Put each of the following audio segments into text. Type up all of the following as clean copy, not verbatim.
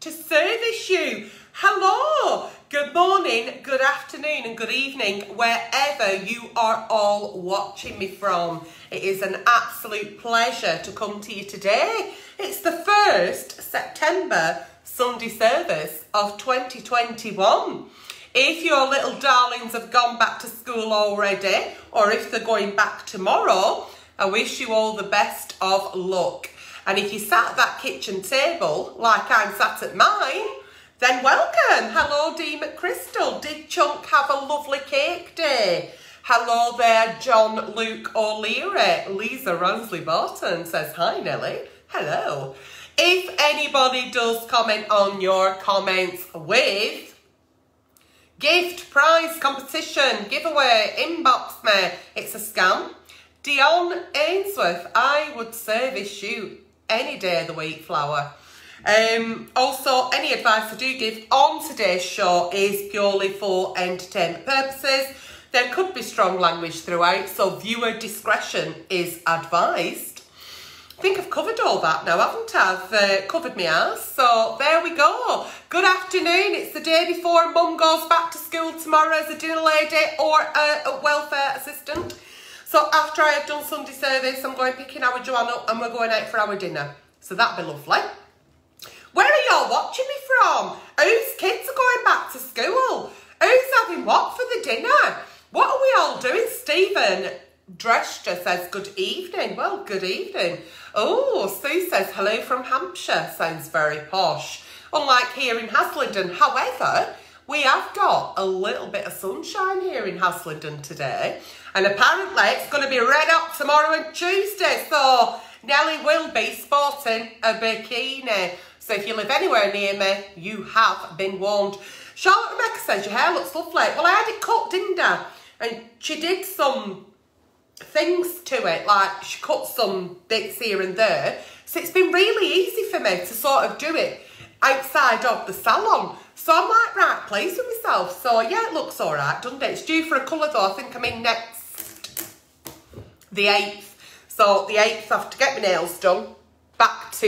to service you. Hello, good morning, good afternoon and good evening, wherever you are all watching me from. It is an absolute pleasure to come to you today. It's the 1st September Sunday service of 2021. If your little darlings have gone back to school already, or if they're going back tomorrow, I wish you all the best of luck. And if you sat at that kitchen table like I'm sat at mine, then welcome. Hello, Dee McChrystal. Did Chunk have a lovely cake day? Hello there, John Luke O'Leary. Lisa Ransley Barton says, hi, Nelly. Hello. If anybody does comment on your comments with gift, prize, competition, giveaway, inbox me, it's a scam. Dion Ainsworth, I would service you any day of the week, Flower. Also, any advice I do give on today's show is purely for entertainment purposes. There could be strong language throughout, so viewer discretion is advised. I think I've covered all that now, haven't I? I've covered my ass, so there we go. Good afternoon. It's the day before Mum goes back to school tomorrow as a dinner lady or a welfare assistant. So after I have done Sunday service, I'm going picking our Joanne up and we're going out for our dinner. So that'd be lovely. Where are y'all watching me from? Whose kids are going back to school? Who's having what for the dinner? What are we all doing? Stephen Drescher says, good evening. Well, good evening. Oh, Sue says, hello from Hampshire. Sounds very posh. Unlike here in Haslingden. However, we have got a little bit of sunshine here in Haslingden today. And apparently it's going to be red hot tomorrow and Tuesday. So Nelly will be sporting a bikini. So if you live anywhere near me, you have been warned. Charlotte Rebecca says, your hair looks lovely. Well, I had it cut, didn't I? And she did some things to it, like she cut some bits here and there. So it's been really easy for me to sort of do it outside of the salon. So I'm like, right, pleased with myself. So yeah, it looks all right, doesn't it? It's due for a colour though. I think I'm in next, the 8th. So the 8th, I have to get my nails done. Back to,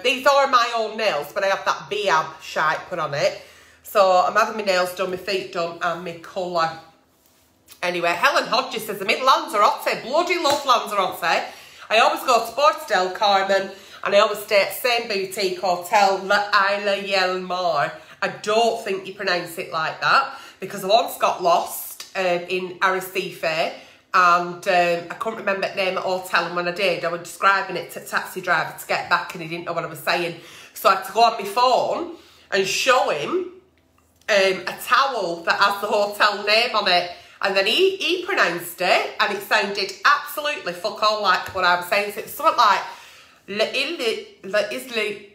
these are my own nails, but I have that Biab shite put on it. So I'm having my nails done, my feet done, and my colour. Anyway, Helen Hodges says, I'm in Lanzarote. Bloody love Lanzarote. I always go to Porto del Carmen, and I always stay at the same boutique hotel, La Isla Del Mar. I don't think you pronounce it like that, because I once got lost in Arrecife, and I couldn't remember the name of the hotel, and when I did, I was describing it to the taxi driver to get back, and he didn't know what I was saying. So I had to go on my phone and show him a towel that has the hotel name on it. And then he pronounced it, and it sounded absolutely fuck all like what I was saying. So it's something like,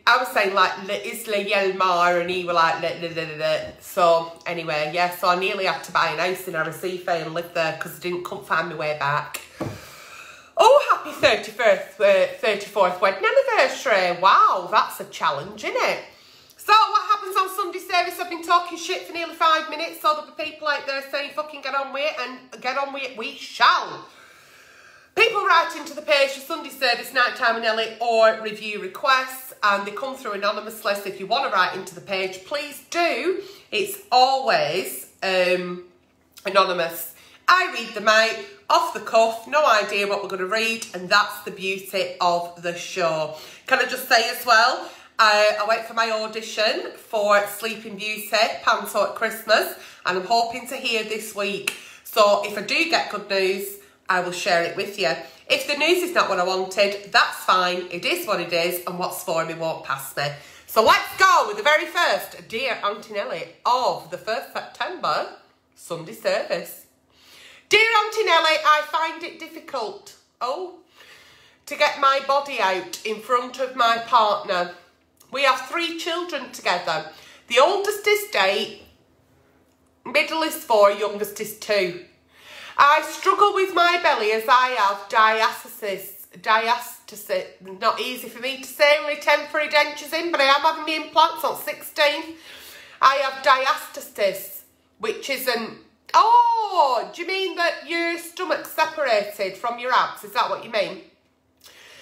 I was saying like, La Isla Del Mar, and he was like, So anyway, yeah, so I nearly had to buy an house in Arrecife and live there because I couldn't find my way back. Oh, happy 34th wedding anniversary. Wow, that's a challenge, isn't it? So what happens on Sunday service? I've been talking shit for nearly 5 minutes, so there'll be people out there saying fucking get on with it, and get on with it we shall. People write into the page for Sunday service, nighttime with Nelly, or review requests, and they come through anonymously. So if you want to write into the page, please do. It's always anonymous. I read them out off the cuff, no idea what we're going to read, and that's the beauty of the show. Can I just say as well, I went for my audition for Sleeping Beauty, Panto at Christmas, and I'm hoping to hear this week. So if I do get good news, I will share it with you. If the news is not what I wanted, that's fine. It is what it is, and what's for me won't pass me. So let's go with the very first Dear Aunty Nelly of the 1st September Sunday service. Dear Aunty Nelly, I find it difficult, to get my body out in front of my partner. We have 3 children together. The oldest is 8, middle is 4, youngest is 2. I struggle with my belly as I have diastasis. Not easy for me to say, only temporary dentures in, but I am having the implants on 16th. I have diastasis, which is an... Oh, do you mean that your stomach's separated from your abs? Is that what you mean?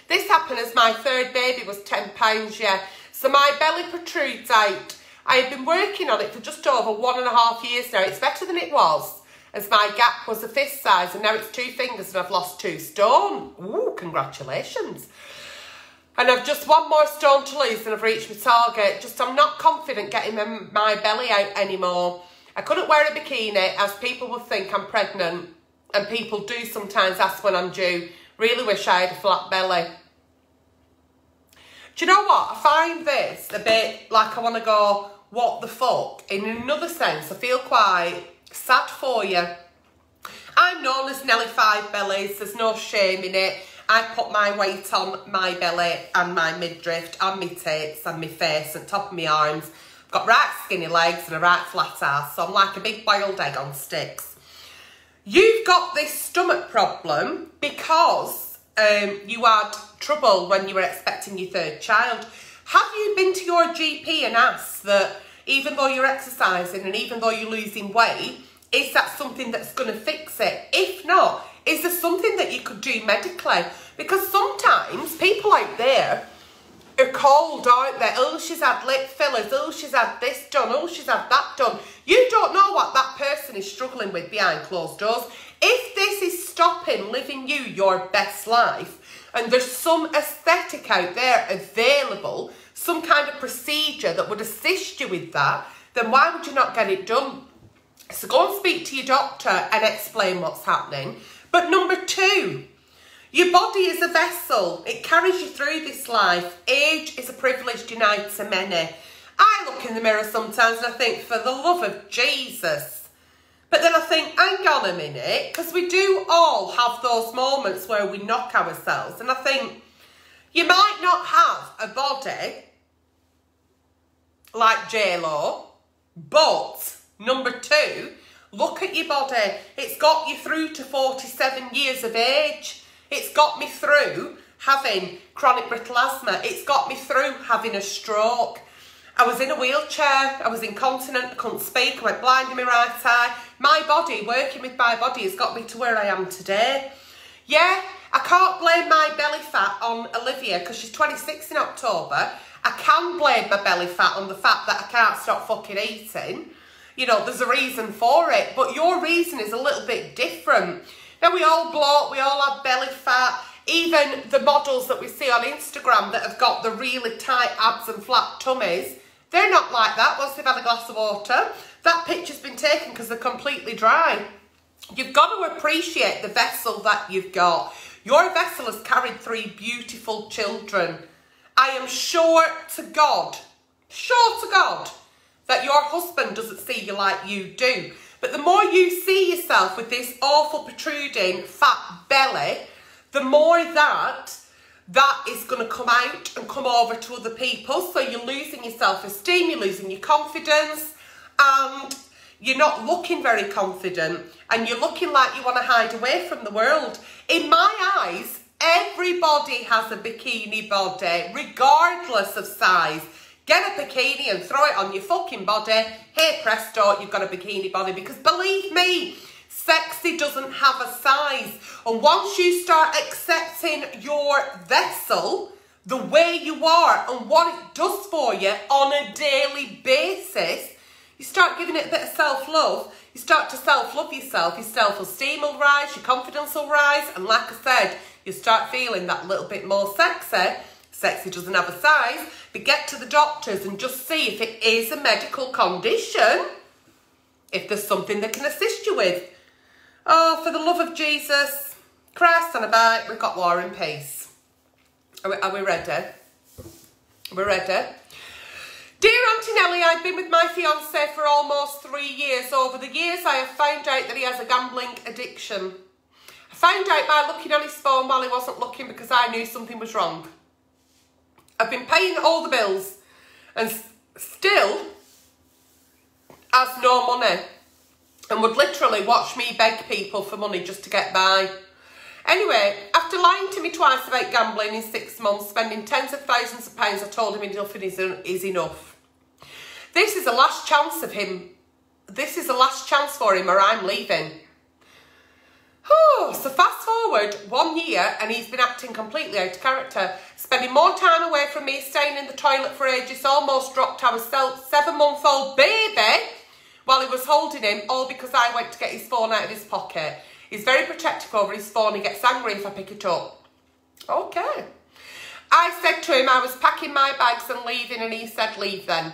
This happened as my 3rd baby was 10 pounds, yeah. So my belly protrudes out. I have been working on it for just over 1.5 years now. It's better than it was, as my gap was a fist size and now it's 2 fingers and I've lost 2 stone. Ooh, congratulations. And I've just 1 more stone to lose and I've reached my target. Just I'm not confident getting my belly out anymore. I couldn't wear a bikini as people will think I'm pregnant, and people do sometimes ask when I'm due. Really wish I had a flat belly. Do you know what? I find this a bit like I want to go, what the fuck? In another sense, I feel quite sad for you. I'm known as Nelly 5 Bellies. There's no shame in it. I put my weight on my belly and my midriff and my tits and my face and top of my arms. I've got right skinny legs and a right flat ass, so I'm like a big boiled egg on sticks. You've got this stomach problem because you had trouble when you were expecting your 3rd child. Have you been to your GP and asked that even though you're exercising and even though you're losing weight, is that something that's going to fix it? If not, is there something that you could do medically? Because sometimes people out there are cold, aren't they? Oh, she's had lip fillers. Oh, she's had this done. Oh, she's had that done. You don't know what that person is struggling with behind closed doors. If this is stopping living you your best life, and there's some aesthetic out there available, some kind of procedure that would assist you with that, then why would you not get it done? So go and speak to your doctor and explain what's happening. But number 2, your body is a vessel. It carries you through this life. Age is a privilege denied to many. I look in the mirror sometimes and I think, for the love of Jesus. But then I think, hang on a minute, because we do all have those moments where we knock ourselves. And I think, you might not have a body like J-Lo, but number 2, look at your body. It's got you through to 47 years of age. It's got me through having chronic brittle asthma. It's got me through having a stroke. I was in a wheelchair. I was incontinent. I couldn't speak. I went blind in my right eye. My body, working with my body, has got me to where I am today. Yeah, I can't blame my belly fat on Olivia because she's 26 in October. I can blame my belly fat on the fact that I can't stop fucking eating. You know, there's a reason for it. But your reason is a little bit different. Now, we all bloat. We all have belly fat. Even the models that we see on Instagram that have got the really tight abs and flat tummies, they're not like that once they've had a glass of water. That picture's been taken because they're completely dry. You've got to appreciate the vessel that you've got. Your vessel has carried 3 beautiful children. I am sure to God that your husband doesn't see you like you do. But the more you see yourself with this awful protruding fat belly, the more that is going to come out and come over to other people. So you're losing your self-esteem, you're losing your confidence, and you're not looking very confident, and you're looking like you want to hide away from the world. In my eyes, everybody has a bikini body, regardless of size. Get a bikini and throw it on your fucking body. Hey presto, you've got a bikini body. Because believe me, sexy doesn't have a size. And once you start accepting your vessel, the way you are and what it does for you on a daily basis, you start giving it a bit of self-love. You start to self-love yourself. Your self-esteem will rise, your confidence will rise. And like I said, you start feeling that little bit more sexy. Sexy doesn't have a size. But get to the doctors and just see if it is a medical condition. If there's something they can assist you with. Oh, for the love of Jesus, Christ on a bike, we've got War and Peace. Are we ready? Are we ready? Dear Aunty Nelly, I've been with my fiancé for almost 3 years. Over the years, I have found out that he has a gambling addiction. I found out by looking on his phone while he wasn't looking because I knew something was wrong. I've been paying all the bills and still has no money. And would literally watch me beg people for money just to get by. Anyway, after lying to me twice about gambling in 6 months, spending tens of thousands of pounds, I told him enough is enough. This is the last chance of him. This is the last chance for him or I'm leaving. So fast forward 1 year and he's been acting completely out of character, spending more time away from me, staying in the toilet for ages, almost dropped our 7-month-old baby while he was holding him, all because I went to get his phone out of his pocket. He's very protective over his phone. He gets angry if I pick it up. Okay. I said to him I was packing my bags and leaving, and he said, leave then.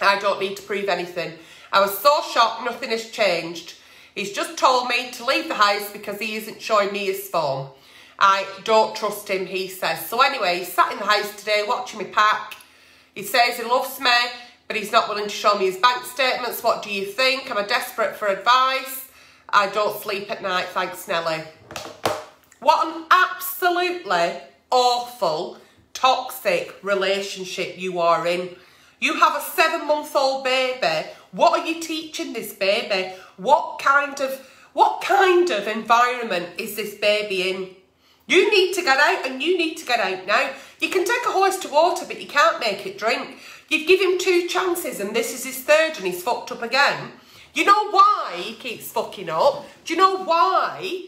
I don't need to prove anything. I was so shocked, nothing has changed. He's just told me to leave the house because he isn't showing me his phone. I don't trust him, he says. So anyway, he's sat in the house today watching me pack. He says he loves me, but he's not willing to show me his bank statements. What do you think? Am I desperate for advice? I don't sleep at night, thanks Nelly. What an absolutely awful, toxic relationship you are in. You have a 7-month-old baby. What are you teaching this baby? What kind of environment is this baby in? You need to get out, and you need to get out now. You can take a horse to water, but you can't make it drink. You'd give him 2 chances, and this is his 3rd, and he's fucked up again. You know why he keeps fucking up? Do you know why?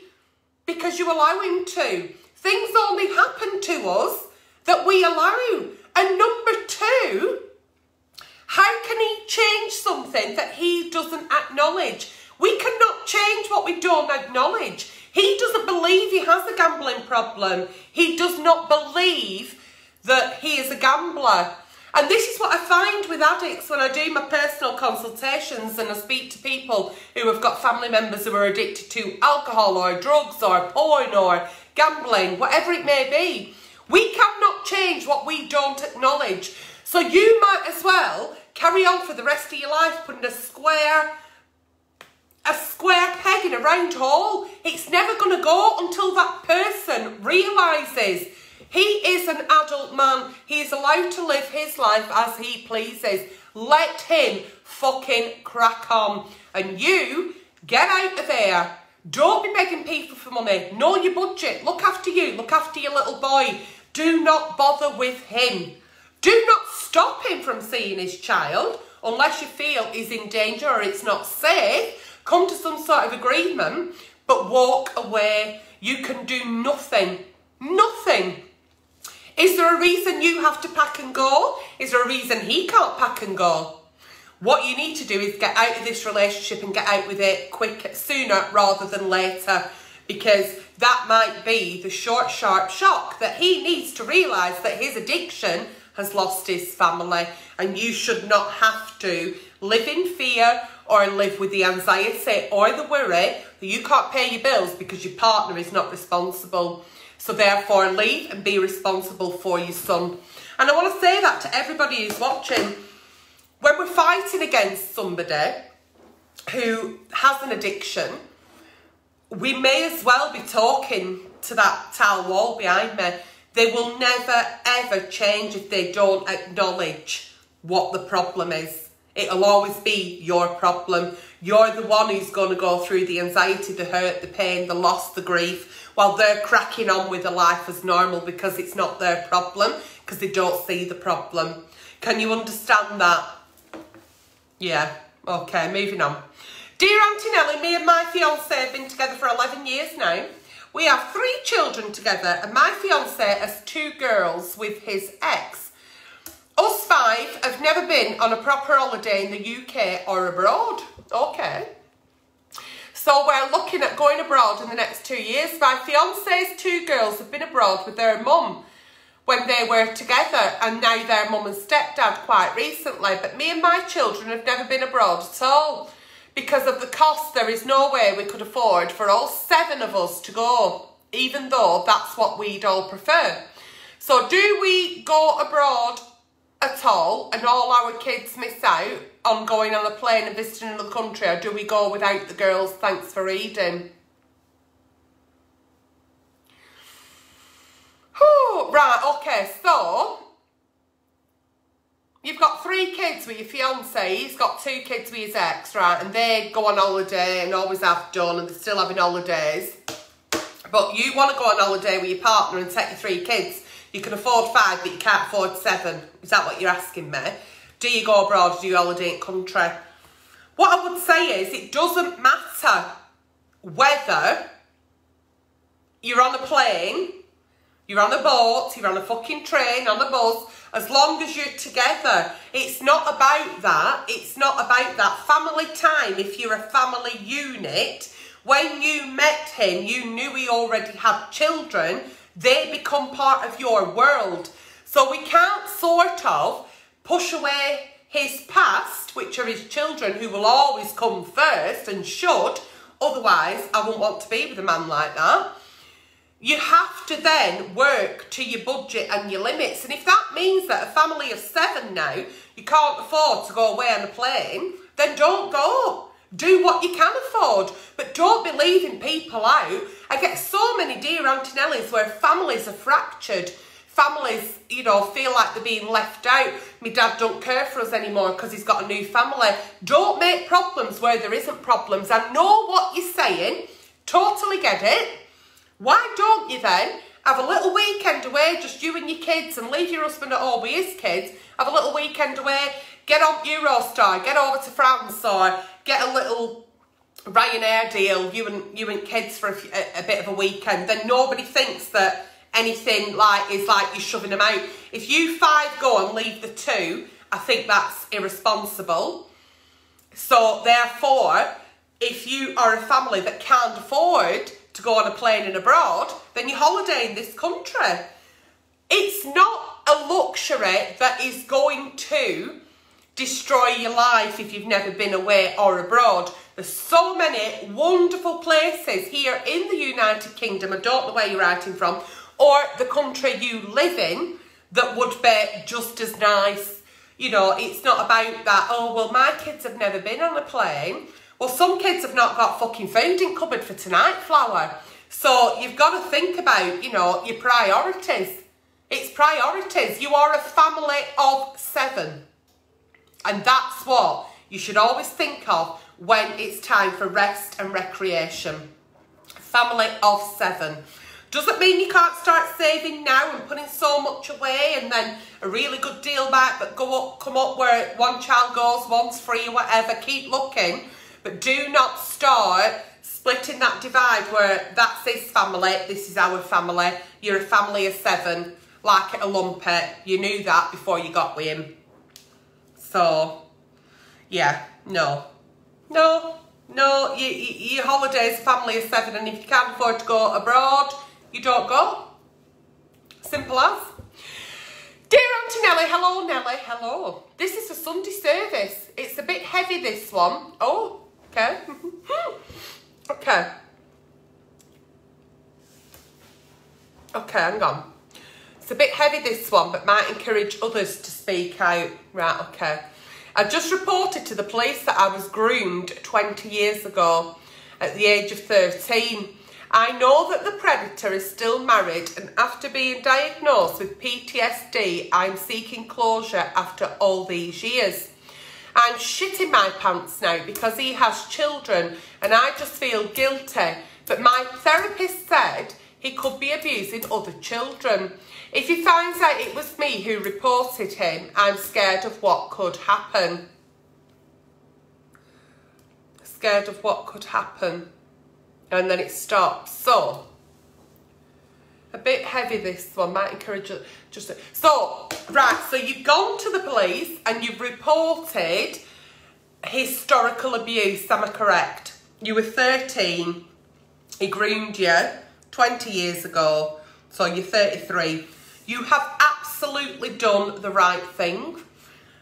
Because you allow him to. Things only happen to us that we allow. And number 2, how can he change something that he doesn't acknowledge? We cannot change what we don't acknowledge. He doesn't believe he has a gambling problem. He does not believe that he is a gambler. And this is what I find with addicts when I do my personal consultations and I speak to people who have got family members who are addicted to alcohol or drugs or porn or gambling, whatever it may be. We cannot change what we don't acknowledge. So you might as well carry on for the rest of your life putting a square peg in a round hole. It's never going to go until that person realises he is an adult man. He is allowed to live his life as he pleases. Let him fucking crack on. And you, get out of there. Don't be begging people for money. Know your budget. Look after you. Look after your little boy. Do not bother with him. Do not stop him from seeing his child unless you feel he's in danger or it's not safe. Come to some sort of agreement, but walk away. You can do nothing. Nothing. Is there a reason you have to pack and go? Is there a reason he can't pack and go? What you need to do is get out of this relationship and get out with it sooner rather than later, because that might be the short, sharp shock that he needs to realise that his addiction has lost his family, and you should not have to live in fear or live with the anxiety or the worry that you can't pay your bills because your partner is not responsible. So therefore, leave and be responsible for your son. And I want to say that to everybody who's watching. When we're fighting against somebody who has an addiction, we may as well be talking to that tall wall behind me. They will never, ever change if they don't acknowledge what the problem is. It'll always be your problem. You're the one who's going to go through the anxiety, the hurt, the pain, the loss, the grief, while they're cracking on with their life as normal because it's not their problem, because they don't see the problem. Can you understand that? Yeah. Okay, moving on. Dear Aunty Nelly, me and my fiance have been together for 11 years now. We have 3 children together, and my fiance has 2 girls with his ex. Us 5 have never been on a proper holiday in the UK or abroad. Okay. So we're looking at going abroad in the next 2 years. My fiance's 2 girls have been abroad with their mum when they were together, and now their mum and stepdad quite recently. But me and my children have never been abroad at all. Because of the cost, there is no way we could afford for all 7 of us to go, even though that's what we'd all prefer. So do we go abroad at all and all our kids miss out on going on a plane and visiting another country, or do we go without the girls? Thanks for reading. Right, okay, so you've got 3 kids with your fiance, he's got 2 kids with his ex, right, and they go on holiday and always have done, and they're still having holidays. But you want to go on holiday with your partner and take your 3 kids. You can afford 5, but you can't afford 7. Is that what you're asking me? Do you go abroad or do you holiday in country? What I would say is it doesn't matter whether you're on a plane, you're on a boat, you're on a fucking train, on a bus, as long as you're together. It's not about that. It's not about that. Family time, if you're a family unit, when you met him, you knew he already had children. They become part of your world. So we can't sort of push away his past, which are his children, who will always come first and should. Otherwise, I wouldn't want to be with a man like that. You have to then work to your budget and your limits. And if that means that a family of 7 now, you can't afford to go away on a plane, then don't go. Do what you can afford, but don't be leaving people out. I get so many dear Aunty Nellies where families are fractured. Families, you know, feel like they're being left out. My dad don't care for us anymore because he's got a new family. Don't make problems where there isn't problems. I know what you're saying. Totally get it. Why don't you then have a little weekend away, just you and your kids, and leave your husband at home with his kids? Have a little weekend away, get on Eurostar, get over to France, or get a little Ryanair deal, you and kids for a bit of a weekend. Then nobody thinks that anything is like you're shoving them out. If you 5 go and leave the 2, I think that's irresponsible. So therefore, if you are a family that can't afford to go on a plane and abroad, then you holiday in this country. It's not a luxury that is going to destroy your life if you've never been away or abroad. There's so many wonderful places here in the United Kingdom, I don't know where you're writing from, or the country you live in, that would be just as nice. You know, it's not about that, oh, well, my kids have never been on a plane. Well, some kids have not got fucking food in cupboard for tonight, flower. So you've got to think about, you know, your priorities. It's priorities. You are a family of 7. And that's what you should always think of when it's time for rest and recreation. Family of 7. Doesn't mean you can't start saving now and putting so much away, and then a really good deal back that come up where one child goes, one's free, whatever. Keep looking. But do not start splitting that divide where that's his family, this is our family. You're a family of 7, like a lumpet. You knew that before you got with him. So, yeah, no, your holiday's a family of 7, and if you can't afford to go abroad, you don't go. Simple as. Dear Aunty Nelly, hello Nelly, hello. This is a Sunday service. It's a bit heavy, this one. Oh, okay. Okay. Okay, hang on. It's a bit heavy, this one, but might encourage others to speak out. Right, okay. I just reported to the police that I was groomed 20 years ago at the age of 13. I know that the predator is still married, and after being diagnosed with PTSD, I'm seeking closure after all these years. I'm shitting my pants now because he has children and I just feel guilty. But my therapist said he could be abusing other children. If he finds out it was me who reported him, I'm scared of what could happen. Scared of what could happen. And then it stops. So, a bit heavy this one, might encourage you just to, so, right, so you've gone to the police and you've reported historical abuse, am I correct? You were 13, he groomed you 20 years ago, so you're 33. You have absolutely done the right thing.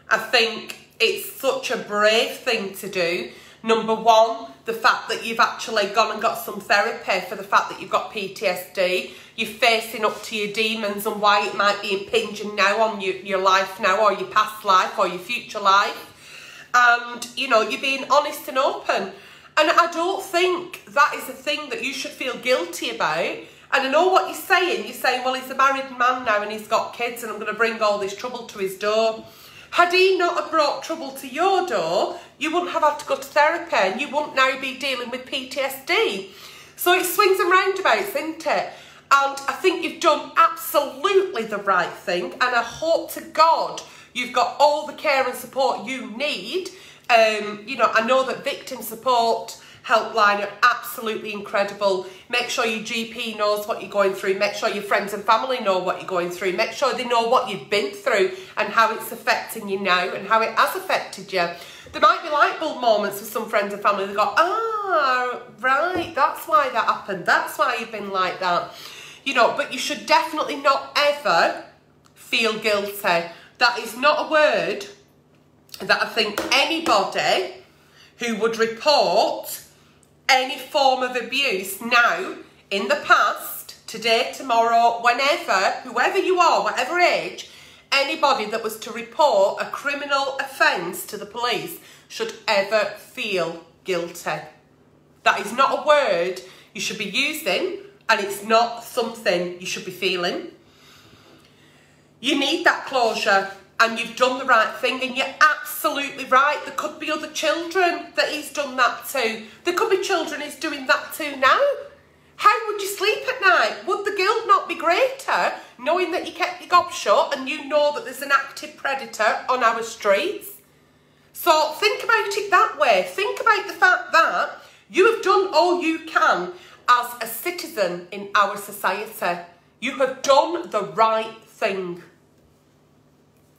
I think it's such a brave thing to do. Number one, the fact that you've actually gone and got some therapy for the fact that you've got PTSD. You're facing up to your demons and why it might be impinging now on your life now, or your past life, or your future life. And, you know, you're being honest and open. And I don't think that is a thing that you should feel guilty about. And I know what you're saying. You're saying, well, he's a married man now and he's got kids and I'm going to bring all this trouble to his door. Had he not have brought trouble to your door, you wouldn't have had to go to therapy and you wouldn't now be dealing with PTSD. So it swings and roundabouts, isn't it? And I think you've done absolutely the right thing, and I hope to God you've got all the care and support you need. You know, I know that victim support helpline are absolutely incredible. Make sure your GP knows what you're going through. Make sure your friends and family know what you're going through. Make sure they know what you've been through and how it's affecting you now and how it has affected you. There might be light bulb moments with some friends and family that go, ah, right, that's why that happened. That's why you've been like that. You know, but you should definitely not ever feel guilty. That is not a word that I think anybody who would report any form of abuse now, in the past, today, tomorrow, whenever, whoever you are, whatever age, anybody that was to report a criminal offence to the police should ever feel guilty. That is not a word you should be using, and it's not something you should be feeling. You need that closure, and you've done the right thing, and you're absolutely right. There could be other children that he's done that to. There could be children he's doing that to now. How would you sleep at night? Would the guilt not be greater knowing that you kept your gob shut and you know that there's an active predator on our streets? So think about it that way. Think about the fact that you have done all you can as a citizen in our society. You have done the right thing.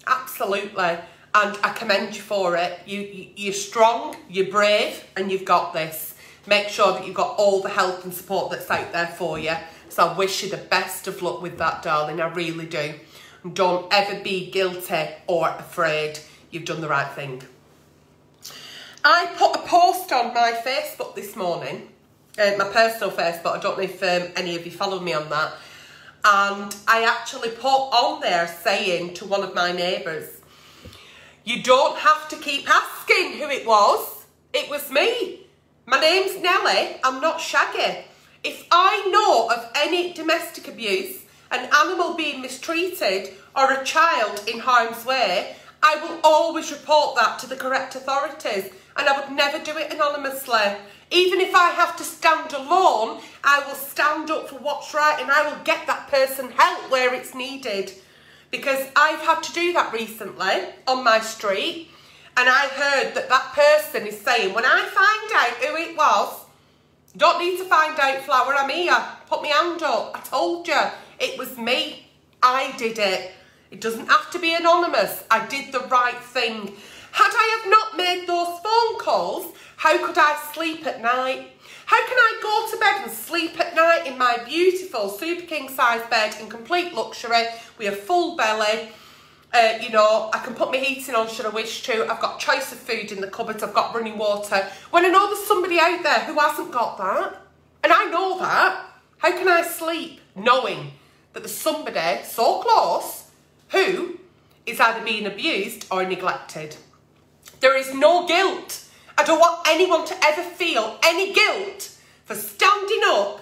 Absolutely. And I commend you for it. You're strong, you're brave, and you've got this. Make sure that you've got all the help and support that's out there for you. So I wish you the best of luck with that, darling. I really do. And don't ever be guilty or afraid. You've done the right thing. I put a post on my Facebook this morning, my personal Facebook. I don't know if any of you follow me on that. And I actually put on there saying to one of my neighbours, you don't have to keep asking who it was. It was me. My name's Nelly. I'm not Shaggy. If I know of any domestic abuse, an animal being mistreated, or a child in harm's way, I will always report that to the correct authorities, and I would never do it anonymously. Even if I have to stand alone, I will stand up for what's right, and I will get that person help where it's needed. Because I've had to do that recently on my street, and I heard that that person is saying, when I find out who it was, you don't need to find out, Flower, I'm here. Put my hand up. I told you, it was me. I did it. It doesn't have to be anonymous. I did the right thing. Had I have not made those phone calls, how could I sleep at night? How can I go to bed and sleep at night in my beautiful super king size bed in complete luxury with a full belly? You know, I can put my heating on should I wish to. I've got choice of food in the cupboards. I've got running water. When I know there's somebody out there who hasn't got that, and I know that, how can I sleep knowing that there's somebody so close who is either being abused or neglected? There is no guilt. I don't want anyone to ever feel any guilt for standing up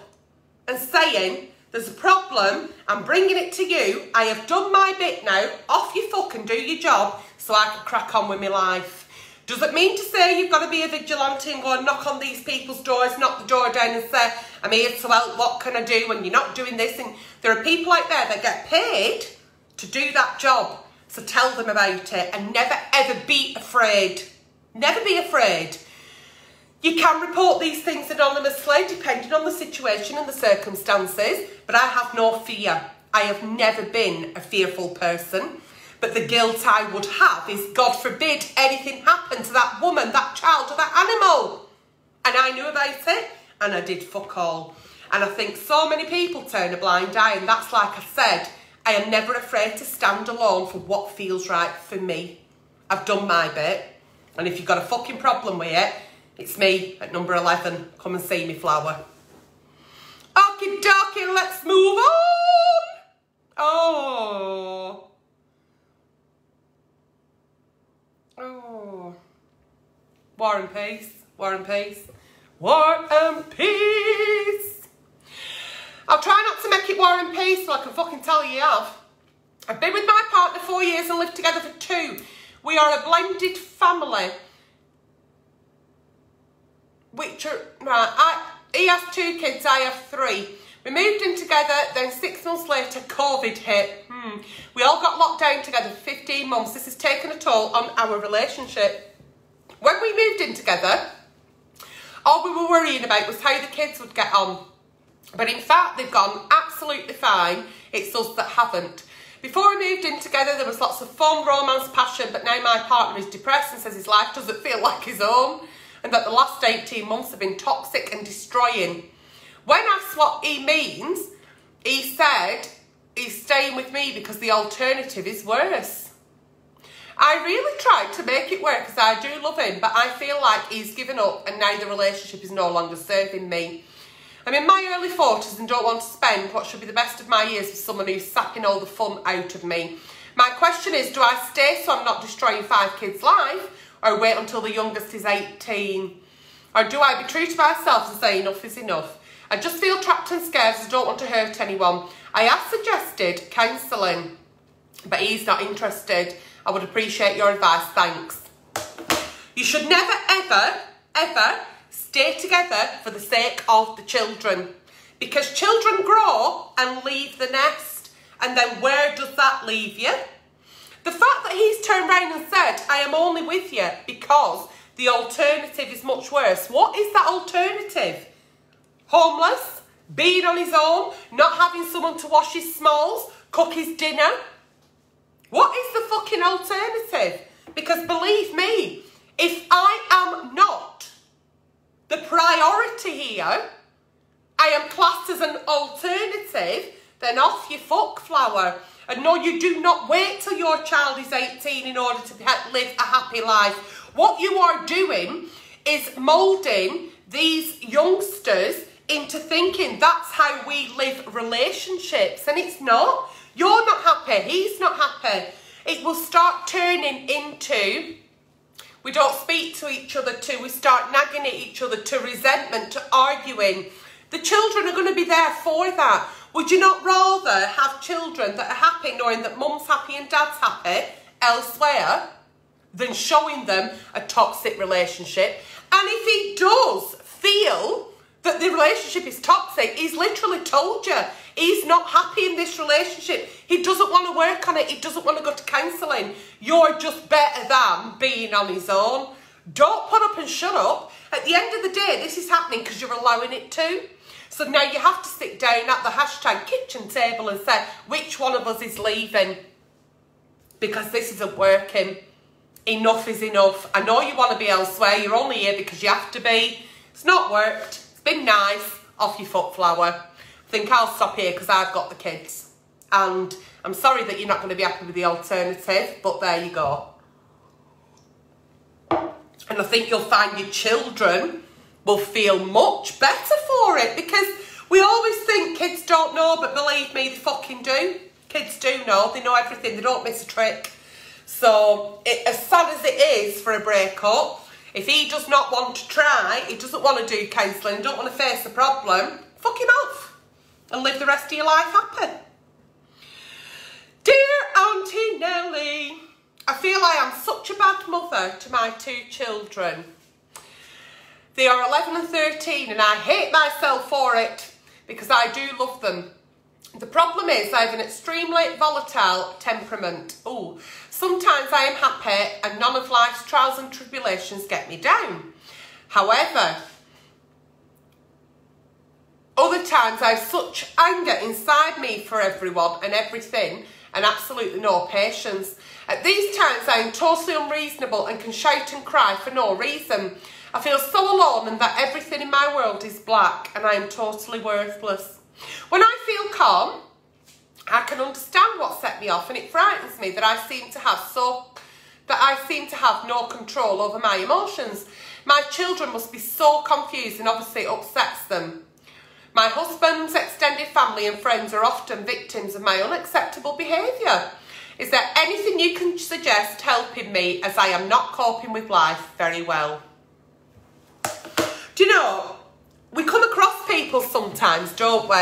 and saying, there's a problem, I'm bringing it to you, I have done my bit now, off you fuck and do your job so I can crack on with my life. Does it mean to say you've got to be a vigilante and go and knock on these people's doors, knock the door down and say, I'm here to help, what can I do when you're not doing this? And there are people out there that get paid to do that job. So tell them about it and never ever be afraid. Never be afraid. You can report these things anonymously depending on the situation and the circumstances, but I have no fear. I have never been a fearful person, but the guilt I would have is, God forbid anything happened to that woman, that child, or that animal. And I knew about it, and I did fuck all. And I think so many people turn a blind eye, and that's like I said, I am never afraid to stand alone for what feels right for me. I've done my bit, and if you've got a fucking problem with it, it's me at number 11. Come and see me, Flower. Okie dokie, let's move on. Oh. Oh. War and peace. War and peace. War and peace. I'll try not to make it war and peace so I can fucking tell you have. I've been with my partner 4 years and lived together for 2. We are a blended family. Which are, right, he has 2 kids, I have 3. We moved in together, then 6 months later, COVID hit. We all got locked down together for 15 months. This has taken a toll on our relationship. When we moved in together, All we were worrying about was how the kids would get on. But in fact, they've gone absolutely fine. It's us that haven't. Before we moved in together, there was lots of fun, romance, passion, but now my partner is depressed and says his life doesn't feel like his own, and that the last 18 months have been toxic and destroying. When asked what he means, he said he's staying with me because the alternative is worse. I really tried to make it work because I do love him, but I feel like he's given up and now the relationship is no longer serving me. I'm in my early 40s and don't want to spend what should be the best of my years with someone who's sapping all the fun out of me. My question is, do I stay so I'm not destroying 5 kids' life, or wait until the youngest is 18? Or do I be true to myself and say enough is enough? I just feel trapped and scared as I don't want to hurt anyone. I have suggested counselling, but he's not interested. I would appreciate your advice, thanks. You should never, ever, ever stay together for the sake of the children, because children grow and leave the nest, and then where does that leave you? The fact that he's turned around and said, I am only with you because the alternative is much worse. What is that alternative? Homeless, being on his own, not having someone to wash his smalls, cook his dinner. What is the fucking alternative? Because believe me, if I am not the priority here, I am classed as an alternative, then off you fuck flower. And no, you do not wait till your child is 18 in order to live a happy life. What you are doing is moulding these youngsters into thinking that's how we live relationships, and it's not. You're not happy, he's not happy. It will start turning into, we don't speak to each other, we start nagging at each other, to resentment, to arguing. The children are going to be there for that. Would you not rather have children that are happy knowing that mum's happy and dad's happy elsewhere than showing them a toxic relationship? And if he does feel that the relationship is toxic, he's literally told you he's not happy in this relationship. He doesn't want to work on it. He doesn't want to go to counselling. You're just better than being on his own. Don't put up and shut up. At the end of the day, this is happening because you're allowing it to. So now you have to sit down at the hashtag kitchen table and say, which one of us is leaving? Because this isn't working. Enough is enough. I know you want to be elsewhere. You're only here because you have to be. It's not worked. It's been nice. Off your foot, flower. I think I'll stop here because I've got the kids. And I'm sorry that you're not going to be happy with the alternative, but there you go. And I think you'll find your children will feel much better for it, because we always think kids don't know, but believe me, they fucking do. Kids do know. They know everything. They don't miss a trick. So, as sad as it is for a breakup, if he does not want to try, he doesn't want to do counselling, don't want to face the problem, fuck him off and live the rest of your life happy. Dear Aunty Nelly, I feel I am such a bad mother to my 2 children. They are 11 and 13 and I hate myself for it because I do love them. The problem is I have an extremely volatile temperament. Ooh, sometimes I am happy and none of life's trials and tribulations get me down. However, other times I have such anger inside me for everyone and everything and absolutely no patience. At these times I am totally unreasonable and can shout and cry for no reason. I feel so alone and that everything in my world is black and I am totally worthless. When I feel calm, I can understand what set me off, and it frightens me that I seem to have no control over my emotions. My children must be so confused and obviously it upsets them. My husband's extended family and friends are often victims of my unacceptable behaviour. Is there anything you can suggest helping me, as I am not coping with life very well? Do you know, we come across people sometimes, don't we?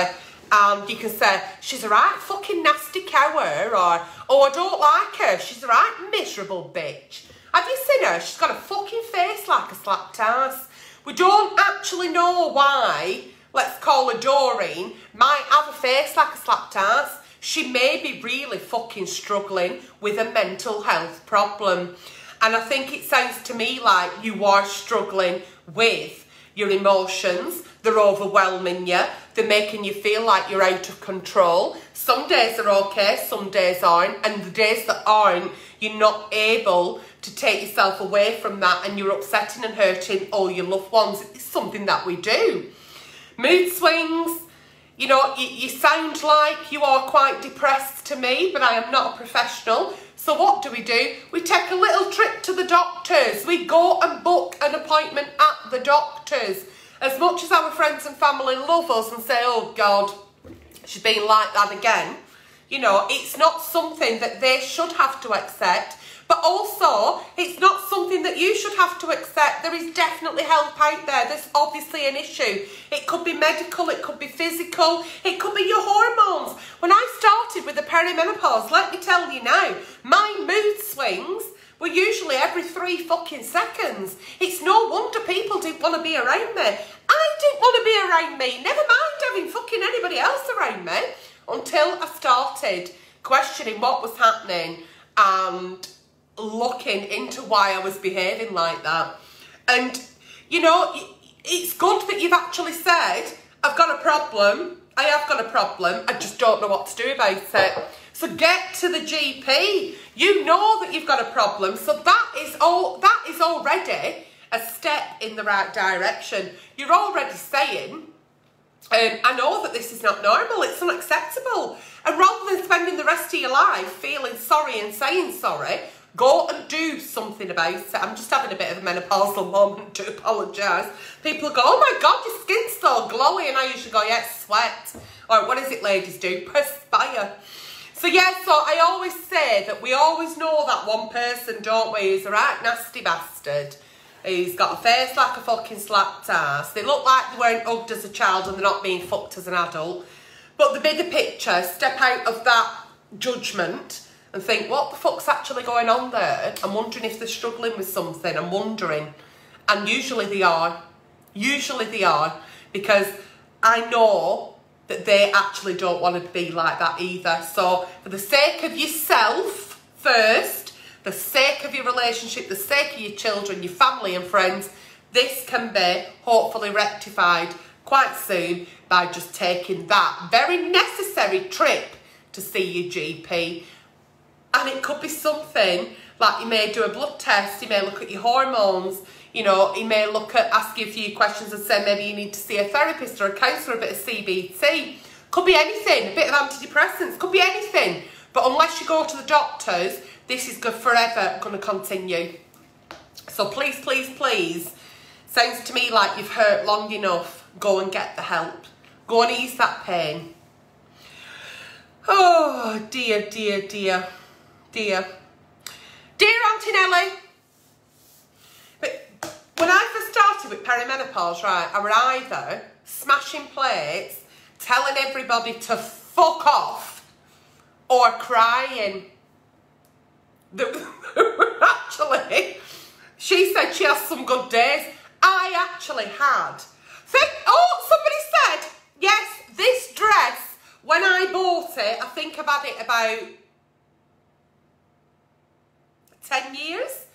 And you can say, she's a right fucking nasty cow, or, oh, I don't like her, she's a right miserable bitch. Have you seen her? She's got a fucking face like a slapped ass. We don't actually know why, let's call her Doreen, might have a face like a slapped ass. She may be really fucking struggling with a mental health problem. And I think it sounds to me like you are struggling with your emotions. They're overwhelming you. They're making you feel like you're out of control. Some days are okay, some days aren't. And the days that aren't, you're not able to take yourself away from that, and you're upsetting and hurting all your loved ones. It's something that we do. Mood swings. You know, you sound like you are quite depressed to me, but I am not a professional. So what do? We take a little trip to the doctors. We go and book an appointment at the doctors. As much as our friends and family love us and say, oh God, she's been like that again, you know, it's not something that they should have to accept. But also, it's not something that you should have to accept. There is definitely help out there. There's obviously an issue. It could be medical, it could be physical, it could be your hormones. When I started with the perimenopause, let me tell you now, my mood swings were usually every 3 fucking seconds. It's no wonder people didn't want to be around me. I didn't want to be around me. Never mind having fucking anybody else around me. Until I started questioning what was happening and looking into why I was behaving like that. And, you know, it's good that you've actually said, I've got a problem. I have got a problem. I just don't know what to do about it. So get to the GP. You know that you've got a problem. So that is already a step in the right direction. You're already saying, I know that this is not normal. It's unacceptable. And rather than spending the rest of your life feeling sorry and saying sorry, go and do something about it. I'm just having a bit of a menopausal moment to apologise. People go, oh my God, your skin's so glowy. And I usually go, yeah, sweat. Or what is it ladies do? Perspire. So yeah, so I always say that we always know that one person, don't we, who's a right nasty bastard. Who's got a face like a fucking slapped ass. They look like they weren't hugged as a child and they're not being fucked as an adult. But the bigger picture, step out of that judgment and think, what the fuck's actually going on there? I'm wondering if they're struggling with something. I'm wondering. And usually they are. Usually they are. Because I know that they actually don't want to be like that either. So for the sake of yourself first, the sake of your relationship, the sake of your children, your family and friends, this can be hopefully rectified quite soon by just taking that very necessary trip to see your GP. And it could be something like you may do a blood test, you may look at your hormones, you know, he may look at, ask you a few questions and say maybe you need to see a therapist or a counsellor, a bit of CBT. Could be anything, a bit of antidepressants, could be anything. But unless you go to the doctors, this is forever going to continue. So please, please, please, sounds to me like you've hurt long enough. Go and get the help. Go and ease that pain. Oh, dear, dear, dear, dear. Dear Aunty Nelly. But when I first started with perimenopause, right, I was either smashing plates, telling everybody to fuck off, or crying. Actually, she said she has some good days. I actually had. Oh, somebody said, yes, this dress, when I bought it, I think I've had it about 10 years.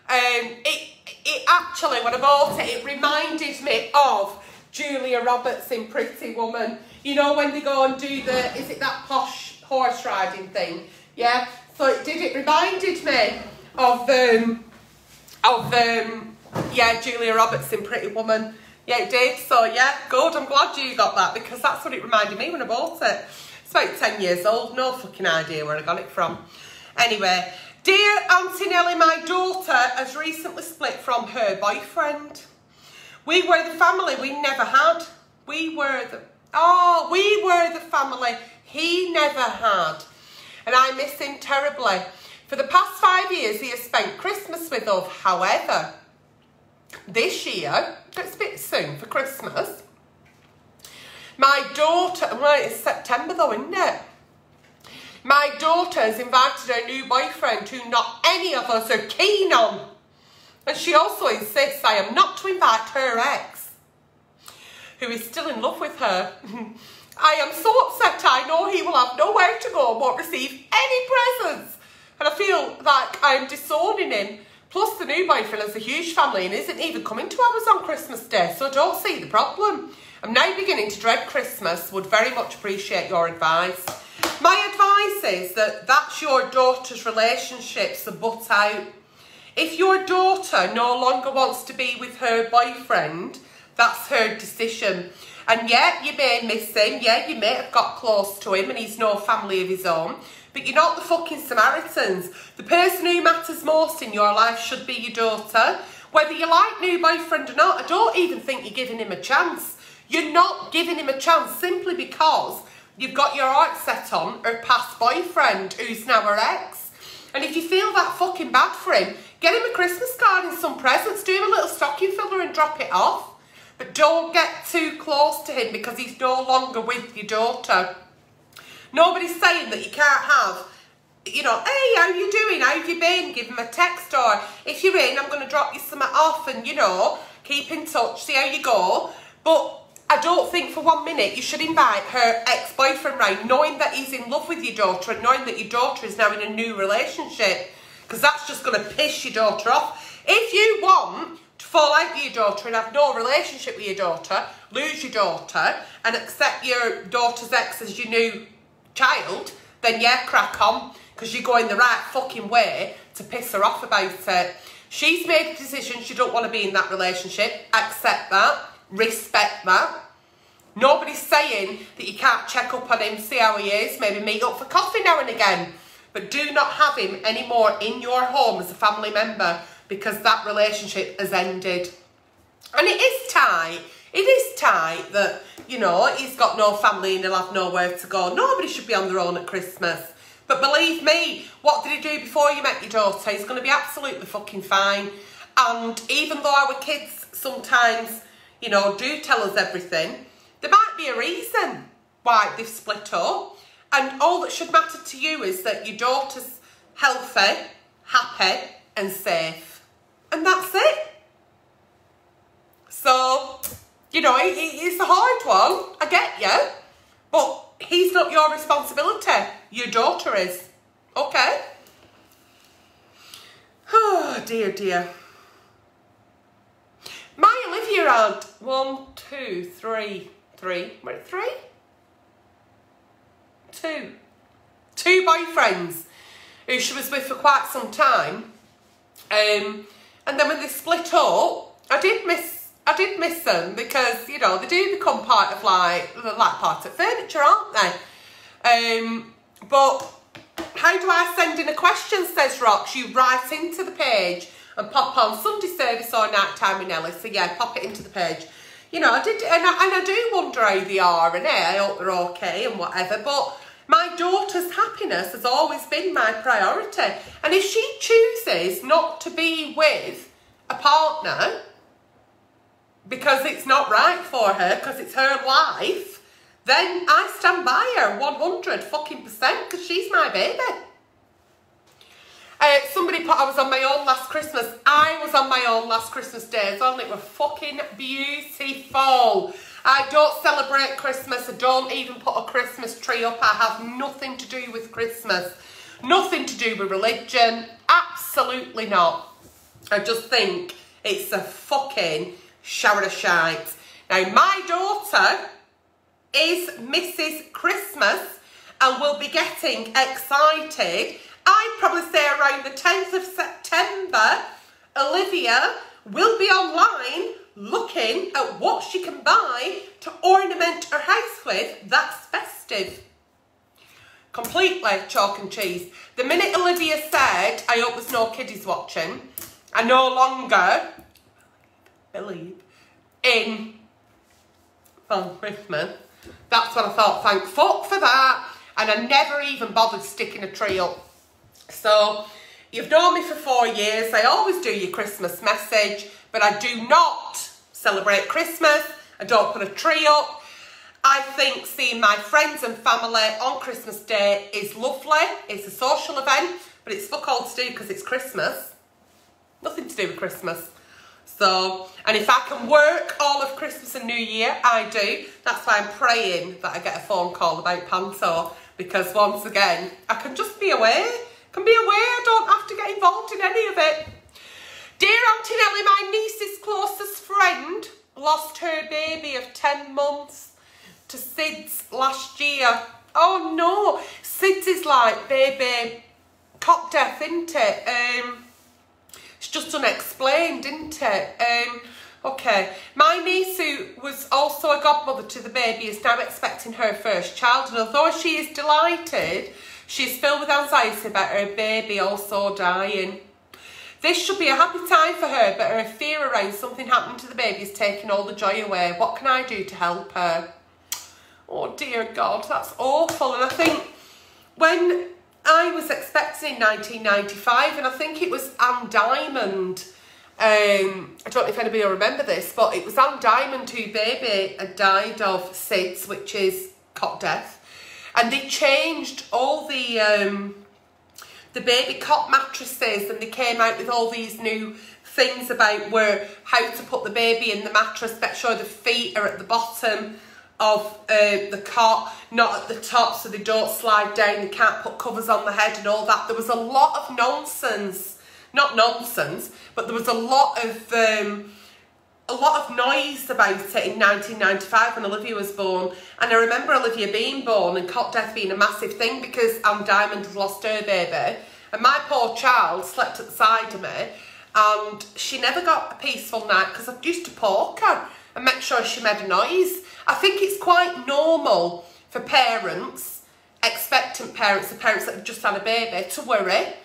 It actually, when I bought it, it reminded me of Julia Roberts in Pretty Woman. You know, when they go and do the, is it that posh horse riding thing? Yeah. So it reminded me of yeah, Julia Roberts in Pretty Woman. Yeah, it did. So yeah, good. I'm glad you got that because that's what it reminded me when I bought it. It's about 10 years old. No fucking idea where I got it from. Anyway, dear Aunty Nelly, my daughter has recently split from her boyfriend. We were the family we never had. We were the family he never had. And I miss him terribly. For the past 5 years, he has spent Christmas with us. However, this year, it's a bit soon for Christmas, my daughter, well, it's September though, isn't it? My daughter has invited her new boyfriend who not any of us are keen on. And she also insists I am not to invite her ex, who is still in love with her. I am so upset. I know he will have nowhere to go and won't receive any presents. And I feel like I am disowning him Plus, the new boyfriend has a huge family and isn't even coming to ours on Christmas Day, so I don't see the problem. I'm now beginning to dread Christmas, would very much appreciate your advice. My advice is that that's your daughter's relationship, so butt out. If your daughter no longer wants to be with her boyfriend, that's her decision. And yeah, you may miss him, yeah, you may have got close to him and he's no family of his own, but you're not the fucking Samaritans. The person who matters most in your life should be your daughter. Whether you like new boyfriend or not, I don't even think you're giving him a chance. You're not giving him a chance simply because you've got your heart set on her past boyfriend who's now her ex. And if you feel that fucking bad for him, get him a Christmas card and some presents, do him a little stocking filler and drop it off. But don't get too close to him because he's no longer with your daughter. Nobody's saying that you can't have, you know, hey, how you doing? How have you been? Give him a text, or if you're in, I'm going to drop you something off and, you know, keep in touch, see how you go. But I don't think for 1 minute you should invite her ex-boyfriend round knowing that he's in love with your daughter and knowing that your daughter is now in a new relationship, because that's just going to piss your daughter off. If you want to fall out with your daughter and have no relationship with your daughter, lose your daughter and accept your daughter's ex as your new child, then yeah, crack on, because you're going the right fucking way to piss her off about it. She's made a decision she don't want to be in that relationship. Accept that. Respect that. Nobody's saying that you can't check up on him, see how he is, maybe meet up for coffee now and again, but do not have him anymore in your home as a family member, because that relationship has ended. And it is tight. It is tight that, you know, he's got no family and he'll have nowhere to go. Nobody should be on their own at Christmas. But believe me, what did he do before you met your daughter? He's going to be absolutely fucking fine. And even though our kids sometimes, you know, do tell us everything, there might be a reason why they've split up. And all that should matter to you is that your daughter's healthy, happy and safe. And that's it. So, you know, it's a hard one. I get you. But he's not your responsibility. Your daughter is. Okay? Oh, dear, dear. My Olivia had 1, 2, 3. Were it 3? 2. 2 boyfriends who she was with for quite some time. And then when they split up, I did miss them because, you know, they do become part of like part of furniture, aren't they? But how do I send in a question, says Rox? You write into the page and pop on Sunday service or night time with Nelly. So yeah, pop it into the page. You know, I did, and I do wonder how they are, and I hope they're okay and whatever, but my daughter's happiness has always been my priority. And if she chooses not to be with a partner because it's not right for her, because it's her life, then I stand by her 100% because she's my baby. Somebody put I was on my own last Christmas. I was on my own last Christmas Day as well, and it was fucking beautiful. I don't celebrate Christmas. I don't even put a Christmas tree up. I have nothing to do with Christmas. Nothing to do with religion. Absolutely not. I just think it's a fucking shower of shite. Now, my daughter is Mrs. Christmas and will be getting excited. I'd probably say around the 10th of September, Olivia will be online looking at what she can buy to ornament her house with. That's festive. Completely chalk and cheese. The minute Olivia said, I hope there's no kiddies watching, I no longer believe in Christmas. That's when I thought, thank fuck for that. And I never even bothered sticking a tree up. So, you've known me for 4 years. I always do your Christmas message, but I do not celebrate Christmas. I don't put a tree up. I think seeing my friends and family on Christmas Day is lovely. It's a social event, but it's fuck all to do because it's Christmas. Nothing to do with Christmas. So, and if I can work all of Christmas and New Year, I do. That's why I'm praying that I get a phone call about Panto, because once again, I can just be away. I don't have to get involved in any of it. Dear Aunty Nelly, my niece's closest friend lost her baby of 10 months to SIDS last year. Oh no, SIDS is like baby cot death, isn't it? It's just unexplained, isn't it? Okay, my niece, who was also a godmother to the baby, is now expecting her first child, and although she is delighted, she's filled with anxiety about her baby also dying. This should be a happy time for her, but her fear around something happening to the baby is taking all the joy away. What can I do to help her? Oh dear God, that's awful. And I think when I was expecting in 1995, and I think it was Anne Diamond, I don't know if anybody will remember this, but it was Anne Diamond who baby had died of SIDS, which is cot death, and they changed all the baby cot mattresses, and they came out with all these new things about how to put the baby in the mattress, make sure the feet are at the bottom of the cot, not at the top, so they don't slide down, they can't put covers on the head and all that. There was a lot of nonsense, not nonsense, but there was a lot of noise about it in 1995 when Olivia was born. And I remember Olivia being born and cot death being a massive thing because Anne Diamond had lost her baby, and my poor child slept at the side of me, and she never got a peaceful night because I used to poke her and make sure she made a noise. I think it's quite normal for parents, expectant parents, the parents that have just had a baby, to worry.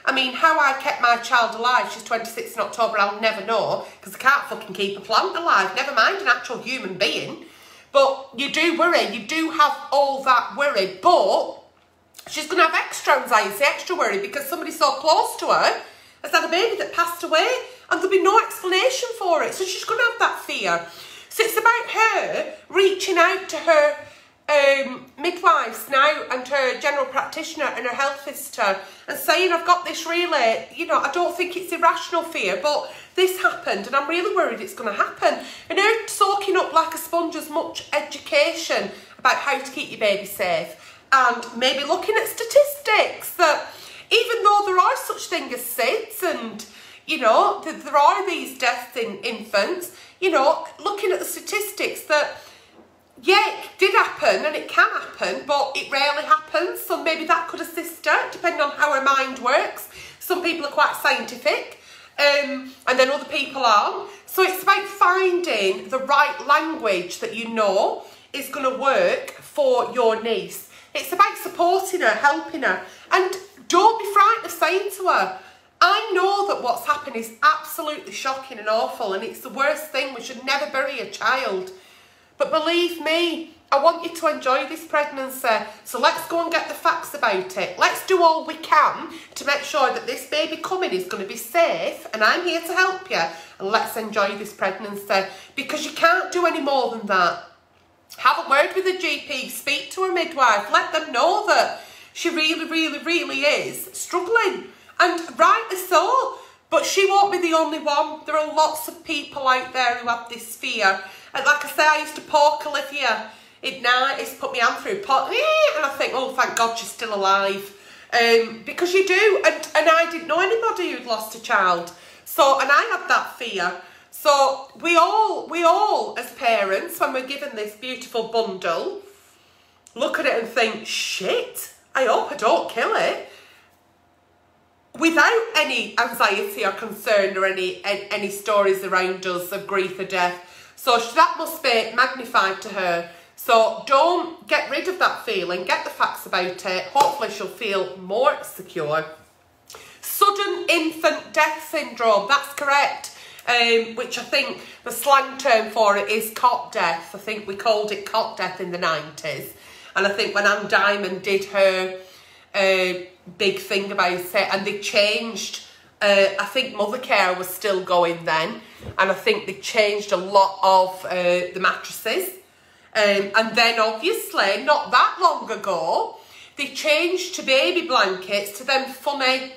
I mean, how I kept my child alive, she's 26 in October, I'll never know, because I can't fucking keep a plant alive, never mind an actual human being. But you do worry, you do have all that worry, but she's going to have extra anxiety, extra worry, because somebody so close to her has had a baby that passed away, and there'll be no explanation for it, so she's going to have that fear. So it's about her reaching out to her midwives now and her general practitioner and her health visitor and saying, I've got this really, you know, I don't think it's irrational fear, but this happened and I'm really worried it's going to happen. And her soaking up like a sponge as much education about how to keep your baby safe, and maybe looking at statistics that even though there are such things as SIDS and, you know, there are these deaths in infants, you know, looking at the statistics that, yeah, it did happen and it can happen, but it rarely happens. So maybe that could assist her, depending on how her mind works. Some people are quite scientific, and then other people aren't. So it's about finding the right language that you know is going to work for your niece. It's about supporting her, helping her, and don't be frightened of saying to her, I know that what's happened is absolutely shocking and awful, and it's the worst thing. We should never bury a child. But believe me, I want you to enjoy this pregnancy. So let's go and get the facts about it. Let's do all we can to make sure that this baby coming is going to be safe, and I'm here to help you. And let's enjoy this pregnancy, because you can't do any more than that. Have a word with the GP, speak to a midwife, let them know that she really, really, really is struggling. And rightly so, but she won't be the only one. There are lots of people out there who have this fear. And like I say, I used to poke Olivia at night, it's put my hand through, and I think, oh, thank God she's still alive. Because you do, and I didn't know anybody who'd lost a child. So, and I had that fear. So we all as parents, when we're given this beautiful bundle, look at it and think, shit, I hope I don't kill it, without any anxiety or concern or any stories around us of grief or death. So that must be magnified to her. So don't get rid of that feeling, get the facts about it. Hopefully she'll feel more secure. Sudden infant death syndrome, that's correct. Which I think the slang term for it is cot death. I think we called it cot death in the 90s. And I think when Anne Diamond did her big thing about it, and they changed, I think Mothercare was still going then, and I think they changed a lot of the mattresses. And then obviously, not that long ago, they changed to baby blankets, to them funny,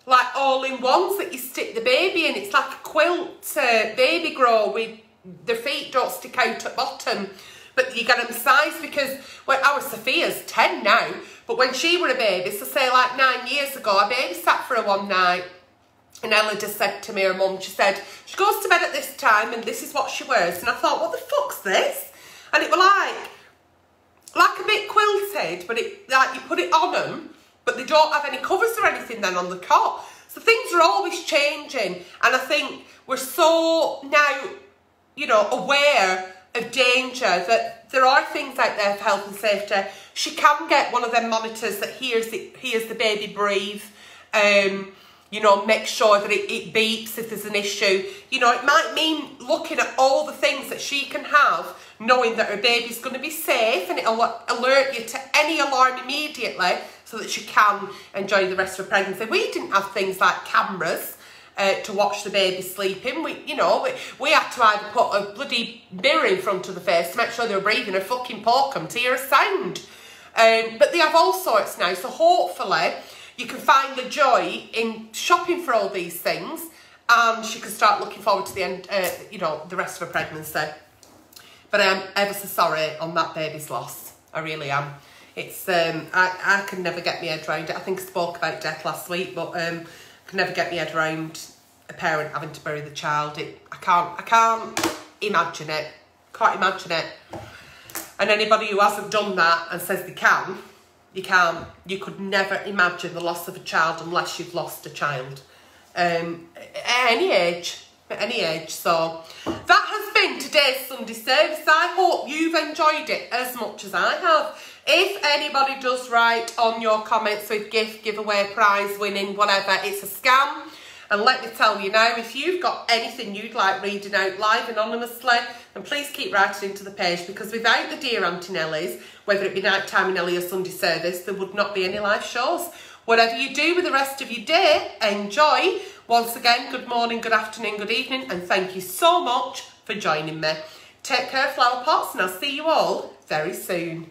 like all-in-ones that you stick the baby in. It's like a quilt baby grow with their feet don't stick out at bottom. But you get them sized, because, well, our Sophia's 10 now, but when she were a baby, so say like 9 years ago, I babysat for her one night, And Ella just said to me, her mum, she said, she goes to bed at this time and this is what she wears. And I thought, what the fuck's this? And it was like a bit quilted, but it like you put it on them, but they don't have any covers or anything then on the cot. So things are always changing. And I think we're so now, you know, aware of danger that there are things out there for health and safety. She can get one of them monitors that hears the baby breathe. You know, make sure that it beeps if there's an issue. You know, it might mean looking at all the things that she can have, knowing that her baby's going to be safe, and it'll alert you to any alarm immediately so that she can enjoy the rest of her pregnancy. We didn't have things like cameras to watch the baby sleeping. We had to either put a bloody mirror in front of the face to make sure they were breathing or fucking poke them to hear a sound. But they have all sorts now, so hopefully you can find the joy in shopping for all these things, and she can start looking forward to the end, you know, the rest of her pregnancy. But I am ever so sorry on that baby's loss. I really am. It's I can never get my head around it. I think I spoke about death last week, but I can never get my head around a parent having to bury the child. I can't imagine it. Can't imagine it. And anybody who hasn't done that and says they can, you can't. You could never imagine the loss of a child unless you've lost a child. At any age. So that has been today's Sunday service. I hope you've enjoyed it as much as I have. If anybody does write on your comments with gift, giveaway, prize winning, whatever, it's a scam. And let me tell you now, if you've got anything you'd like reading out live anonymously, then please keep writing into the page, because without the dear Aunty Nellies, whether it be night time in Nelly or Sunday service, there would not be any live shows. Whatever you do with the rest of your day, enjoy. Once again, good morning, good afternoon, good evening, and thank you so much for joining me. Take care, flower pots, and I'll see you all very soon.